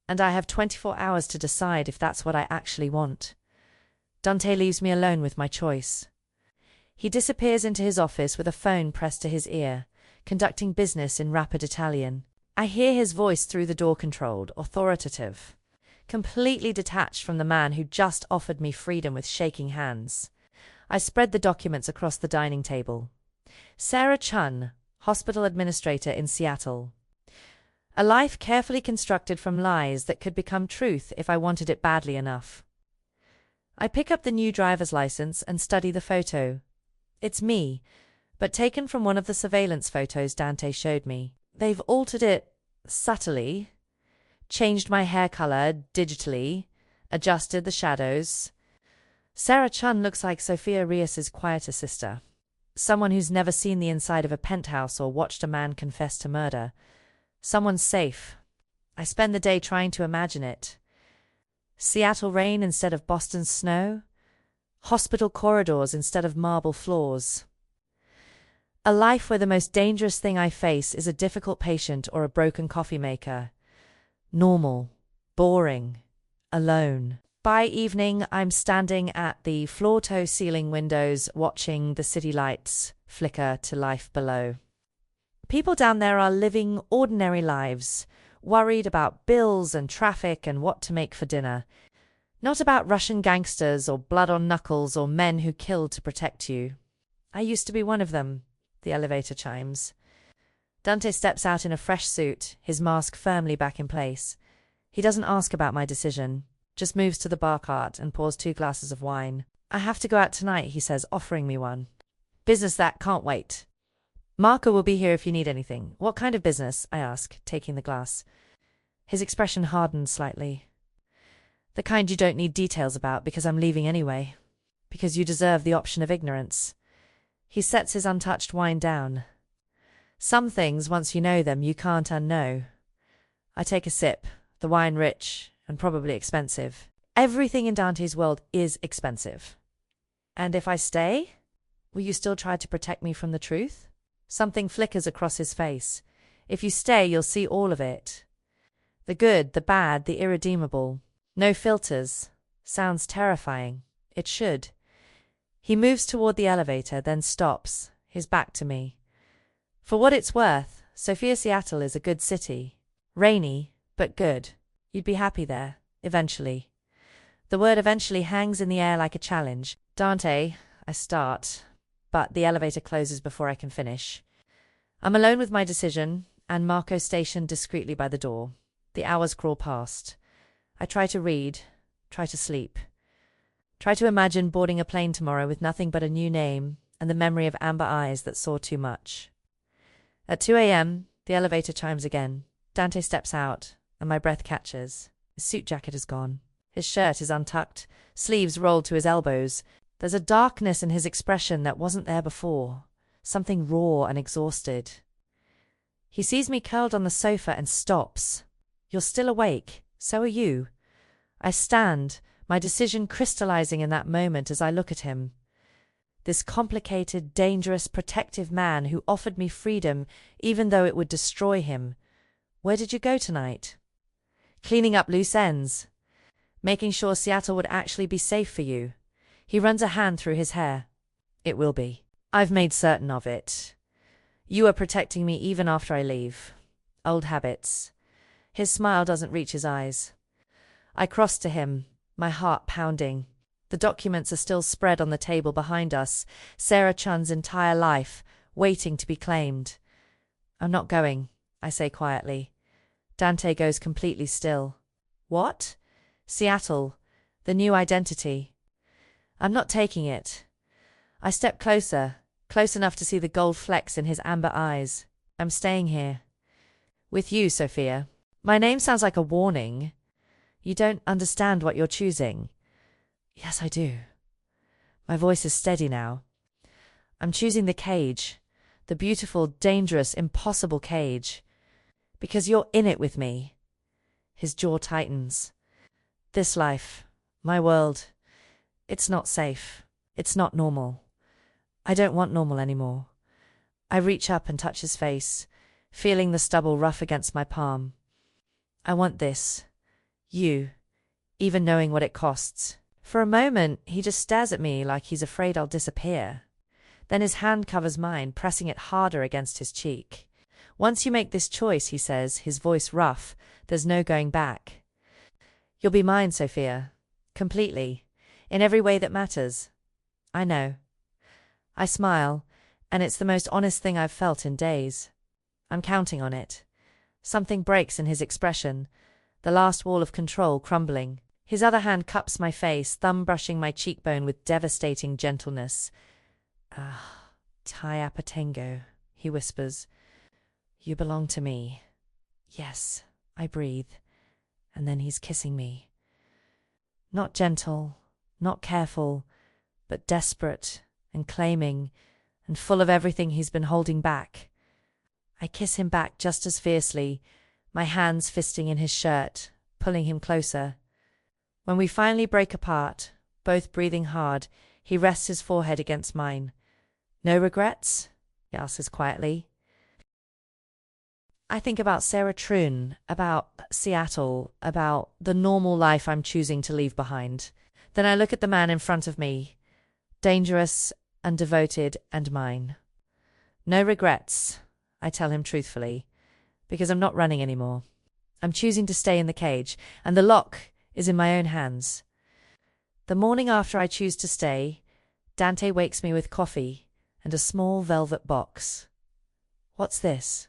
And I have 24 hours to decide if that's what I actually want. Dante leaves me alone with my choice. He disappears into his office with a phone pressed to his ear, conducting business in rapid Italian. I hear his voice through the door, controlled, authoritative, completely detached from the man who just offered me freedom with shaking hands. I spread the documents across the dining table. Sarah Chun, hospital administrator in Seattle. A life carefully constructed from lies that could become truth if I wanted it badly enough. I pick up the new driver's license and study the photo. It's me, but taken from one of the surveillance photos Dante showed me. They've altered it subtly, changed my hair color digitally, adjusted the shadows. Sarah Chun looks like Sophia Rias's quieter sister, someone who's never seen the inside of a penthouse or watched a man confess to murder. Someone safe. I spend the day trying to imagine it. Seattle rain instead of Boston snow. Hospital corridors instead of marble floors. A life where the most dangerous thing I face is a difficult patient or a broken coffee maker. Normal. Boring. Alone. By evening, I'm standing at the floor-to-ceiling windows watching the city lights flicker to life below. People down there are living ordinary lives, worried about bills and traffic and what to make for dinner. Not about Russian gangsters or blood on knuckles or men who killed to protect you. I used to be one of them. The elevator chimes. Dante steps out in a fresh suit, his mask firmly back in place. He doesn't ask about my decision, just moves to the bar cart and pours 2 glasses of wine. I have to go out tonight, he says, offering me one. Business that can't wait. Marco will be here if you need anything. What kind of business? I ask, taking the glass. His expression hardens slightly. The kind you don't need details about because I'm leaving anyway. Because you deserve the option of ignorance. He sets his untouched wine down. Some things, once you know them, you can't unknow. I take a sip, the wine rich and probably expensive. Everything in Dante's world is expensive. And if I stay, will you still try to protect me from the truth? Something flickers across his face. If you stay, you'll see all of it. The good, the bad, the irredeemable. No filters. Sounds terrifying. It should. He moves toward the elevator, then stops, his back to me. For what it's worth, Sophia, Seattle is a good city. Rainy, but good. You'd be happy there, eventually. The word eventually hangs in the air like a challenge. Dante, I start, but the elevator closes before I can finish. I'm alone with my decision, and Marco stationed discreetly by the door. The hours crawl past. I try to read, try to sleep. Try to imagine boarding a plane tomorrow with nothing but a new name and the memory of amber eyes that saw too much. At 2 a.m., the elevator chimes again. Dante steps out, and my breath catches. His suit jacket is gone. His shirt is untucked, sleeves rolled to his elbows. There's a darkness in his expression that wasn't there before, something raw and exhausted. He sees me curled on the sofa and stops. You're still awake. So are you. I stand, my decision crystallizing in that moment as I look at him. This complicated, dangerous, protective man who offered me freedom even though it would destroy him. Where did you go tonight? Cleaning up loose ends. Making sure Seattle would actually be safe for you. He runs a hand through his hair. It will be. I've made certain of it. You are protecting me even after I leave. Old habits. His smile doesn't reach his eyes. I cross to him, my heart pounding. The documents are still spread on the table behind us, Sarah Chun's entire life, waiting to be claimed. I'm not going, I say quietly. Dante goes completely still. What? Seattle, the new identity. I'm not taking it. I step closer, close enough to see the gold flecks in his amber eyes. I'm staying here. With you, Sophia. My name sounds like a warning. You don't understand what you're choosing. Yes, I do. My voice is steady now. I'm choosing the cage, the beautiful, dangerous, impossible cage. Because you're in it with me. His jaw tightens. This life, my world, it's not safe. It's not normal. I don't want normal anymore. I reach up and touch his face, feeling the stubble rough against my palm. I want this. You. Even knowing what it costs. For a moment, he just stares at me like he's afraid I'll disappear. Then his hand covers mine, pressing it harder against his cheek. Once you make this choice, he says, his voice rough, there's no going back. You'll be mine, Sophia. Completely. In every way that matters. I know. I smile, and it's the most honest thing I've felt in days. I'm counting on it. Something breaks in his expression, the last wall of control crumbling. His other hand cups my face, thumb brushing my cheekbone with devastating gentleness. Ah, Tai Apatengo, he whispers. You belong to me. Yes, I breathe. And then he's kissing me. Not gentle, not careful, but desperate and claiming, and full of everything he's been holding back. I kiss him back just as fiercely, my hands fisting in his shirt, pulling him closer. When we finally break apart, both breathing hard, he rests his forehead against mine. No regrets? He asks quietly. I think about Sarah Trun, about Seattle, about the normal life I'm choosing to leave behind. Then I look at the man in front of me, dangerous and devoted and mine. No regrets, I tell him truthfully, because I'm not running anymore. I'm choosing to stay in the cage, and the lock is in my own hands. The morning after I choose to stay, Dante wakes me with coffee and a small velvet box. What's this?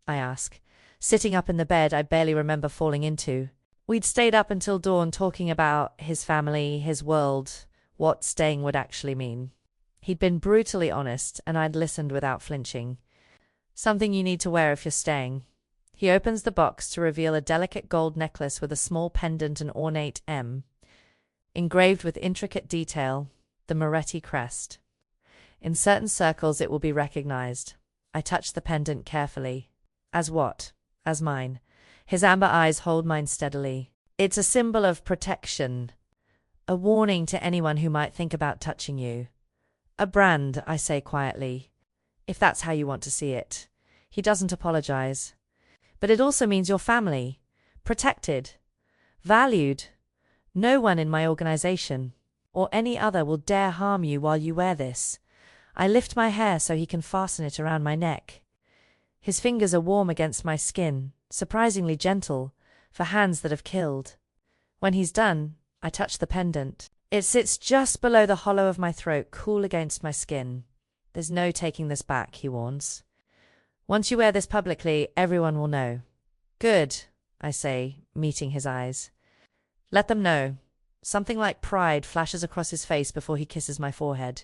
I ask, sitting up in the bed I barely remember falling into. We'd stayed up until dawn talking about his family, his world, what staying would actually mean. He'd been brutally honest, and I'd listened without flinching. Something you need to wear if you're staying. He opens the box to reveal a delicate gold necklace with a small pendant and ornate M, engraved with intricate detail, the Moretti crest. In certain circles it will be recognized. I touch the pendant carefully. As what? As mine. His amber eyes hold mine steadily. It's a symbol of protection. A warning to anyone who might think about touching you. A brand, I say quietly. If that's how you want to see it. He doesn't apologize. But it also means your family. Protected. Valued. No one in my organization, or any other, will dare harm you while you wear this. I lift my hair so he can fasten it around my neck. His fingers are warm against my skin, surprisingly gentle, for hands that have killed. When he's done, I touch the pendant. It sits just below the hollow of my throat, cool against my skin. There's no taking this back, he warns. Once you wear this publicly, everyone will know. Good, I say, meeting his eyes. Let them know. Something like pride flashes across his face before he kisses my forehead.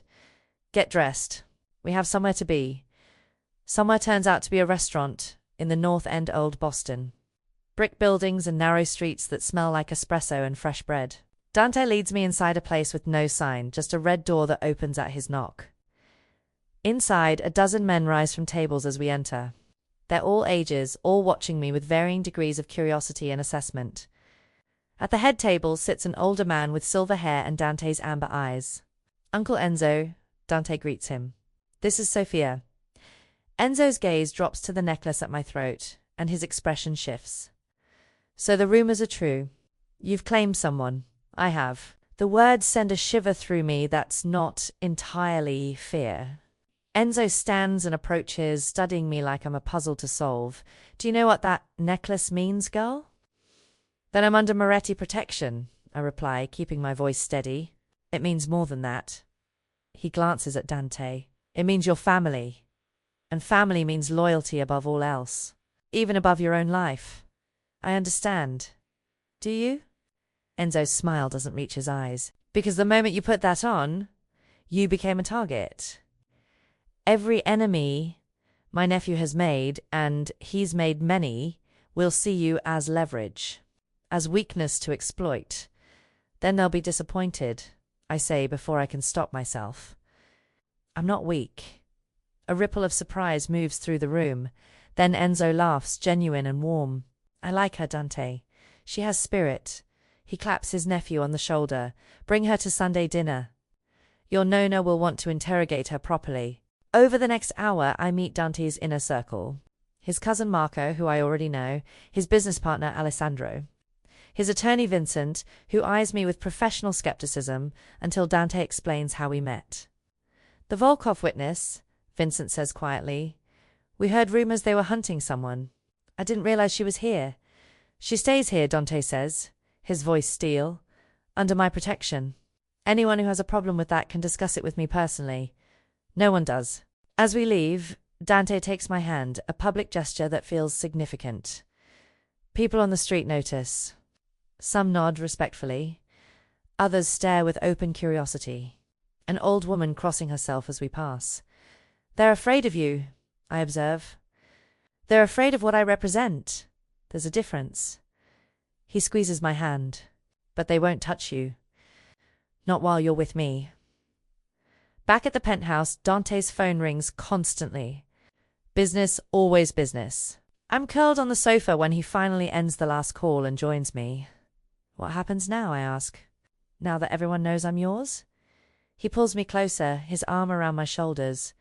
Get dressed. We have somewhere to be. Somewhere turns out to be a restaurant in the North End, Old Boston. Brick buildings and narrow streets that smell like espresso and fresh bread. Dante leads me inside a place with no sign, just a red door that opens at his knock. Inside, a dozen men rise from tables as we enter. They're all ages, all watching me with varying degrees of curiosity and assessment. At the head table sits an older man with silver hair and Dante's amber eyes. Uncle Enzo, Dante greets him. This is Sophia. Enzo's gaze drops to the necklace at my throat, and his expression shifts. So the rumors are true. You've claimed someone. I have. The words send a shiver through me that's not entirely fear. Enzo stands and approaches, studying me like I'm a puzzle to solve. Do you know what that necklace means, girl? Then I'm under Moretti protection, I reply, keeping my voice steady. It means more than that. He glances at Dante. It means your family. And family means loyalty above all else. Even above your own life. I understand. Do you? Enzo's smile doesn't reach his eyes. Because the moment you put that on, you became a target. Every enemy my nephew has made, and he's made many, will see you as leverage, as weakness to exploit. Then they'll be disappointed, I say before I can stop myself. I'm not weak. A ripple of surprise moves through the room. Then Enzo laughs, genuine and warm. I like her, Dante. She has spirit. He claps his nephew on the shoulder. Bring her to Sunday dinner. Your Nona will want to interrogate her properly. Over the next hour, I meet Dante's inner circle. His cousin Marco, who I already know, his business partner Alessandro. His attorney Vincent, who eyes me with professional skepticism until Dante explains how we met. The Volkov witness, Vincent says quietly. We heard rumors they were hunting someone. I didn't realize she was here. She stays here, Dante says, his voice steel, under my protection. Anyone who has a problem with that can discuss it with me personally. No one does. As we leave, Dante takes my hand, a public gesture that feels significant. People on the street notice. Some nod respectfully. Others stare with open curiosity. An old woman crossing herself as we pass. They're afraid of you, I observe. They're afraid of what I represent. There's a difference. He squeezes my hand. But they won't touch you. Not while you're with me. Back at the penthouse, Dante's phone rings constantly. Business, always business. I'm curled on the sofa when he finally ends the last call and joins me. What happens now, I ask. Now that everyone knows I'm yours? He pulls me closer, his arm around my shoulders.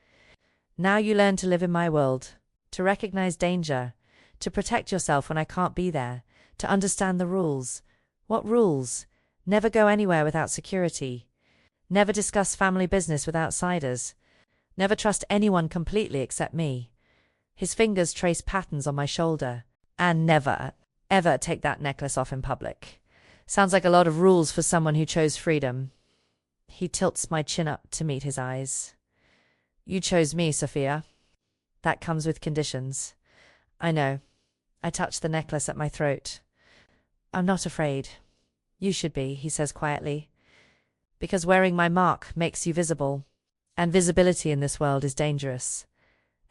Now you learn to live in my world, to recognize danger, to protect yourself when I can't be there, to understand the rules. What rules? Never go anywhere without security. Never discuss family business with outsiders. Never trust anyone completely except me. His fingers trace patterns on my shoulder. And never, ever take that necklace off in public. Sounds like a lot of rules for someone who chose freedom. He tilts my chin up to meet his eyes. You chose me, Sophia. That comes with conditions. I know. I touch the necklace at my throat. I'm not afraid. You should be, he says quietly. Because wearing my mark makes you visible. And visibility in this world is dangerous.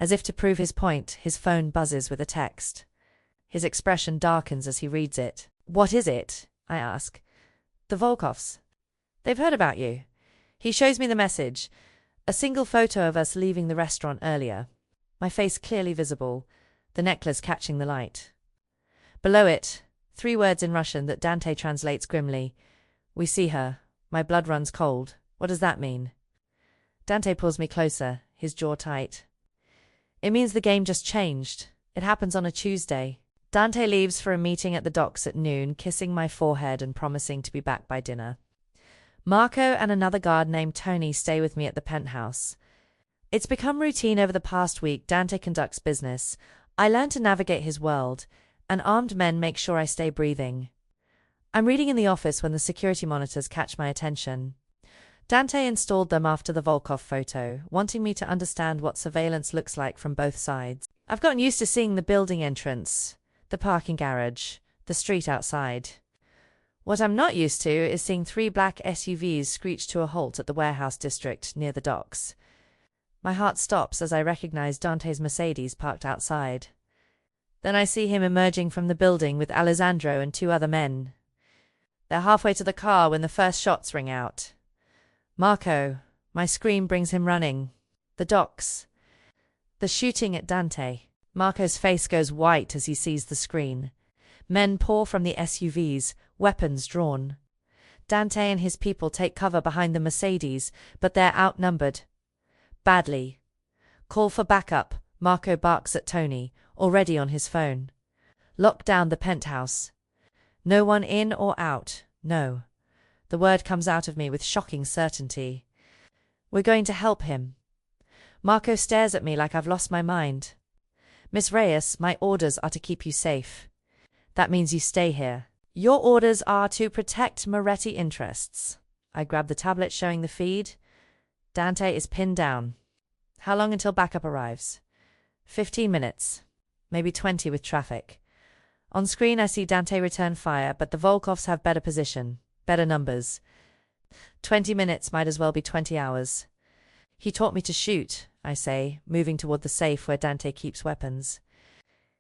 As if to prove his point, his phone buzzes with a text. His expression darkens as he reads it. What is it? I ask. The Volkovs. They've heard about you. He shows me the message. A single photo of us leaving the restaurant earlier. My face clearly visible, the necklace catching the light. Below it, 3 words in Russian that Dante translates grimly. We see her. My blood runs cold. What does that mean? Dante pulls me closer, his jaw tight. It means the game just changed. It happens on a Tuesday. Dante leaves for a meeting at the docks at noon, kissing my forehead and promising to be back by dinner. Marco and another guard named Tony stay with me at the penthouse. It's become routine over the past week. Dante conducts business. I learn to navigate his world, and armed men make sure I stay breathing. I'm reading in the office when the security monitors catch my attention. Dante installed them after the Volkov photo, wanting me to understand what surveillance looks like from both sides. I've gotten used to seeing the building entrance, the parking garage, the street outside. What I'm not used to is seeing 3 black SUVs screech to a halt at the warehouse district near the docks. My heart stops as I recognize Dante's Mercedes parked outside. Then I see him emerging from the building with Alessandro and 2 other men. They're halfway to the car when the first shots ring out. Marco, my scream brings him running. The docks. The shooting at Dante. Marco's face goes white as he sees the screen. Men pour from the SUVs, weapons drawn. Dante and his people take cover behind the Mercedes, but they're outnumbered. Badly. Call for backup, Marco barks at Tony, already on his phone. Lock down the penthouse. No one in or out, no. The word comes out of me with shocking certainty. We're going to help him. Marco stares at me like I've lost my mind. Miss Reyes, my orders are to keep you safe. That means you stay here. Your orders are to protect Moretti interests. I grab the tablet showing the feed. Dante is pinned down. How long until backup arrives? 15 minutes. Maybe 20 with traffic. On screen I see Dante return fire, but the Volkovs have better position, better numbers. 20 minutes might as well be 20 hours. He taught me to shoot, I say, moving toward the safe where Dante keeps weapons.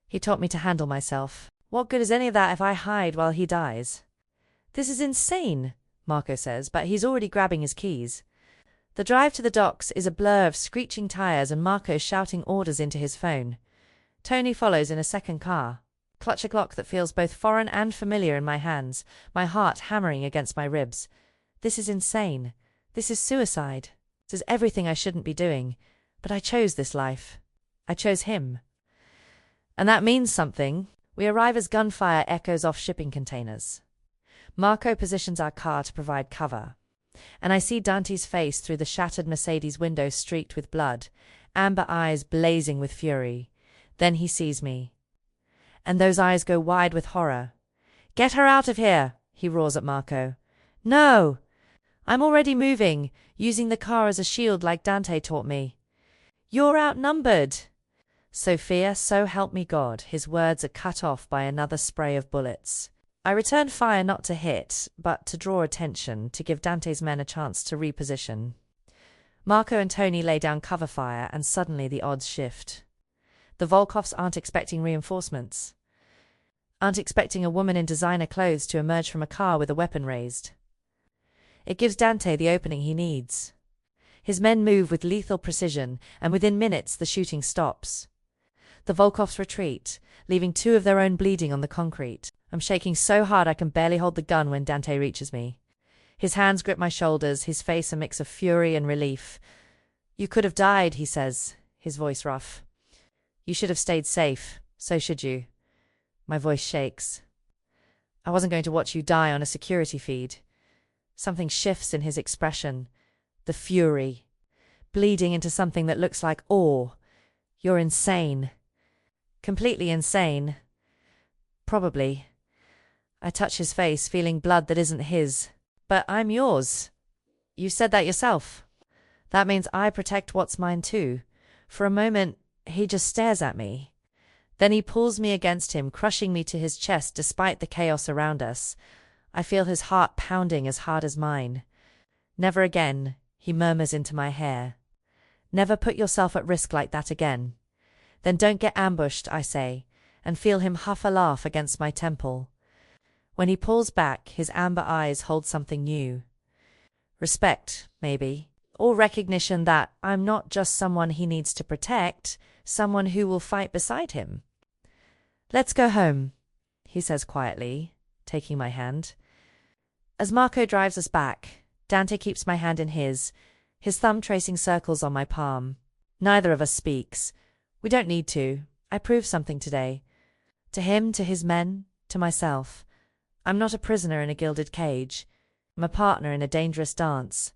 He taught me to handle myself. What good is any of that if I hide while he dies? This is insane, Marco says, but he's already grabbing his keys. The drive to the docks is a blur of screeching tires and Marco shouting orders into his phone. Tony follows in a second car. Clutch a Glock that feels both foreign and familiar in my hands, my heart hammering against my ribs. This is insane. This is suicide. This is everything I shouldn't be doing. But I chose this life. I chose him. And that means something. We arrive as gunfire echoes off shipping containers. Marco positions our car to provide cover. And I see Dante's face through the shattered Mercedes window streaked with blood, amber eyes blazing with fury. Then he sees me. And those eyes go wide with horror. Get her out of here, he roars at Marco. No! I'm already moving, using the car as a shield like Dante taught me. You're outnumbered. Sophia, so help me God, his words are cut off by another spray of bullets. I return fire not to hit, but to draw attention, to give Dante's men a chance to reposition. Marco and Tony lay down cover fire, and suddenly the odds shift. The Volkovs aren't expecting reinforcements. Aren't expecting a woman in designer clothes to emerge from a car with a weapon raised. It gives Dante the opening he needs. His men move with lethal precision, and within minutes the shooting stops. The Volkovs retreat, leaving 2 of their own bleeding on the concrete. I'm shaking so hard I can barely hold the gun when Dante reaches me. His hands grip my shoulders, his face a mix of fury and relief. You could have died, he says, his voice rough. You should have stayed safe. So should you. My voice shakes. I wasn't going to watch you die on a security feed. Something shifts in his expression. The fury. Bleeding into something that looks like awe. You're insane. Completely insane. Probably. I touch his face, feeling blood that isn't his. But I'm yours. You said that yourself. That means I protect what's mine too. For a moment, he just stares at me. Then he pulls me against him, crushing me to his chest despite the chaos around us. I feel his heart pounding as hard as mine. Never again, he murmurs into my hair. Never put yourself at risk like that again. Then don't get ambushed, I say, and feel him huff a laugh against my temple. When he pulls back, his amber eyes hold something new. Respect, maybe. or recognition that I'm not just someone he needs to protect, someone who will fight beside him. "Let's go home," he says quietly, taking my hand. As Marco drives us back, Dante keeps my hand in his thumb tracing circles on my palm. Neither of us speaks. We don't need to. I proved something today. To him, to his men, to myself. I'm not a prisoner in a gilded cage. I'm a partner in a dangerous dance.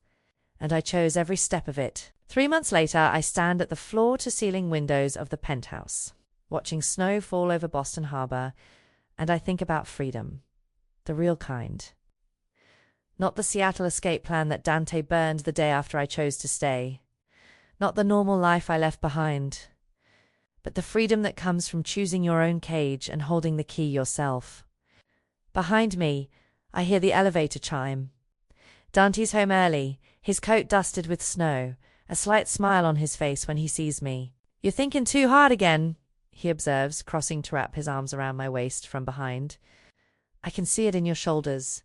And I chose every step of it. 3 months later, I stand at the floor-to-ceiling windows of the penthouse, watching snow fall over Boston Harbor, and I think about freedom. The real kind. Not the Seattle escape plan that Dante burned the day after I chose to stay. Not the normal life I left behind. But the freedom that comes from choosing your own cage and holding the key yourself. Behind me, I hear the elevator chime. Dante's home early, his coat dusted with snow, a slight smile on his face when he sees me. "You're thinking too hard again," he observes, crossing to wrap his arms around my waist from behind. "I can see it in your shoulders."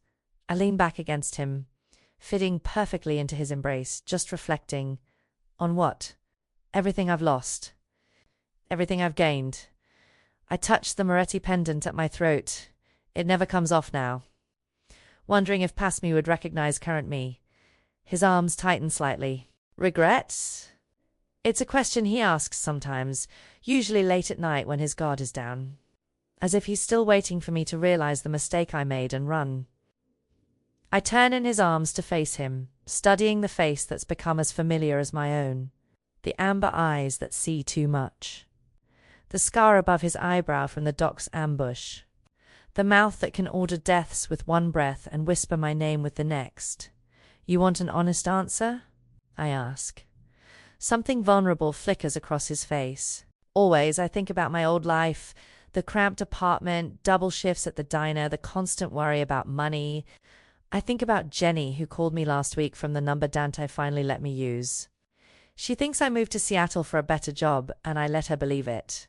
I lean back against him, fitting perfectly into his embrace, just reflecting. On what? Everything I've lost. Everything I've gained. I touch the Moretti pendant at my throat. It never comes off now. Wondering if past me would recognize current me. His arms tighten slightly. "Regrets?" It's a question he asks sometimes, usually late at night when his guard is down. As if he's still waiting for me to realize the mistake I made and run. I turn in his arms to face him, studying the face that's become as familiar as my own. The amber eyes that see too much. The scar above his eyebrow from the doc's ambush. The mouth that can order deaths with one breath and whisper my name with the next. "You want an honest answer?" I ask. Something vulnerable flickers across his face. Always I think about my old life, the cramped apartment, double shifts at the diner, the constant worry about money. I think about Jenny, who called me last week from the number Dante finally let me use. She thinks I moved to Seattle for a better job, and I let her believe it.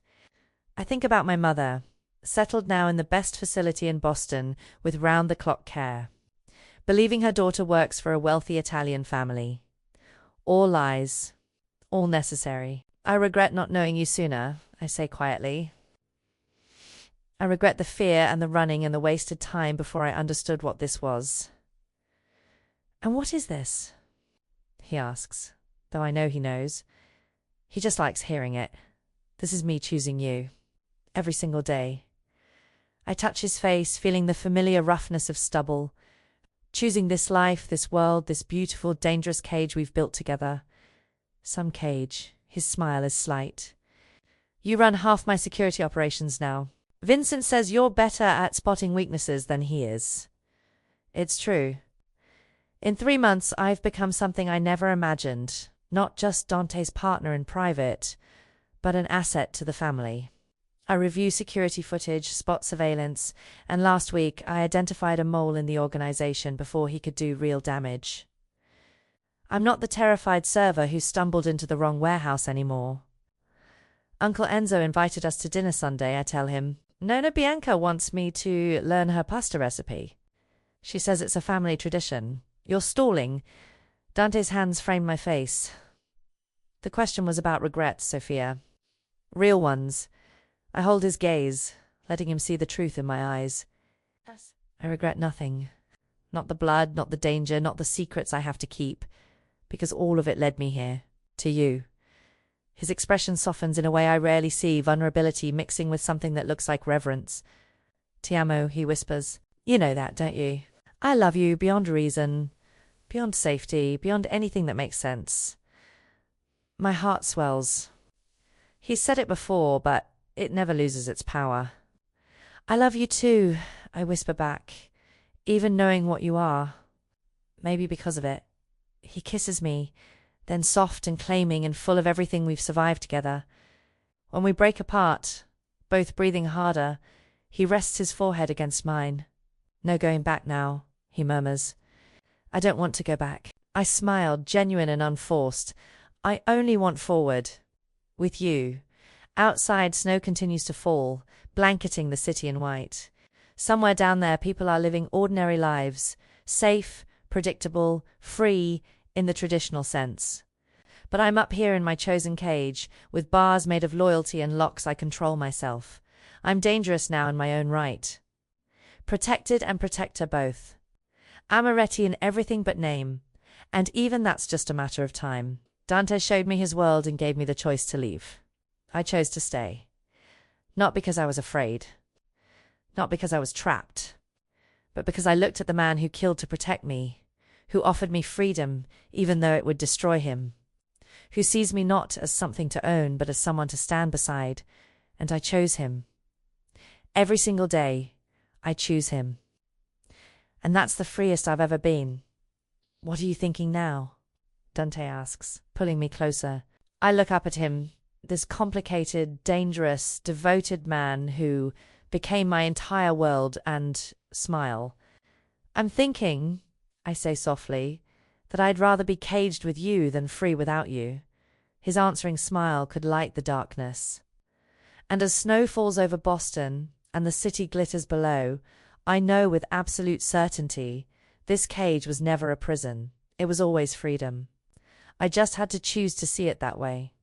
I think about my mother, settled now in the best facility in Boston with round-the-clock care, believing her daughter works for a wealthy Italian family. All lies. All necessary. "I regret not knowing you sooner," I say quietly. I regret the fear and the running and the wasted time before I understood what this was. "And what is this?" he asks, though I know he knows. He just likes hearing it. This is me choosing you. Every single day. I touch his face, feeling the familiar roughness of stubble. Choosing this life, this world, this beautiful, dangerous cage we've built together. Some cage. His smile is slight. "You run half my security operations now. Vincent says you're better at spotting weaknesses than he is." It's true. In 3 months, I've become something I never imagined. Not just Dante's partner in private, but an asset to the family. I review security footage, spot surveillance, and last week I identified a mole in the organization before he could do real damage. I'm not the terrified server who stumbled into the wrong warehouse anymore. Uncle Enzo invited us to dinner Sunday, I tell him. "Nonna Bianca wants me to learn her pasta recipe. She says it's a family tradition." "You're stalling." Dante's hands frame my face. "The question was about regrets, Sophia. Real ones." I hold his gaze, letting him see the truth in my eyes. "I regret nothing. Not the blood, not the danger, not the secrets I have to keep. Because all of it led me here. To you." His expression softens in a way I rarely see, vulnerability mixing with something that looks like reverence. "Ti amo," he whispers. "You know that, don't you? I love you beyond reason, beyond safety, beyond anything that makes sense." My heart swells. He's said it before, but it never loses its power. "I love you too," I whisper back, "even knowing what you are. Maybe because of it." He kisses me, then soft and claiming and full of everything we've survived together. When we break apart, both breathing harder, he rests his forehead against mine. "No going back now," he murmurs. "I don't want to go back." I smiled, genuine and unforced. "I only want forward. With you." Outside, snow continues to fall, blanketing the city in white. Somewhere down there, people are living ordinary lives, safe, predictable, free, in the traditional sense. But I'm up here in my chosen cage, with bars made of loyalty and locks I control myself. I'm dangerous now in my own right. Protected and protector both. Amaretti in everything but name, and even that's just a matter of time. Dante showed me his world and gave me the choice to leave. I chose to stay. Not because I was afraid. Not because I was trapped. But because I looked at the man who killed to protect me, who offered me freedom even though it would destroy him, who sees me not as something to own but as someone to stand beside, and I chose him. Every single day, I choose him. And that's the freest I've ever been. What are you thinking now? Dante asks, pulling me closer. I look up at him, this complicated, dangerous, devoted man who became my entire world, and smile. I'm thinking, I say softly, that I'd rather be caged with you than free without you. His answering smile could light the darkness. And as snow falls over Boston and the city glitters below, I know with absolute certainty this cage was never a prison. It was always freedom. I just had to choose to see it that way.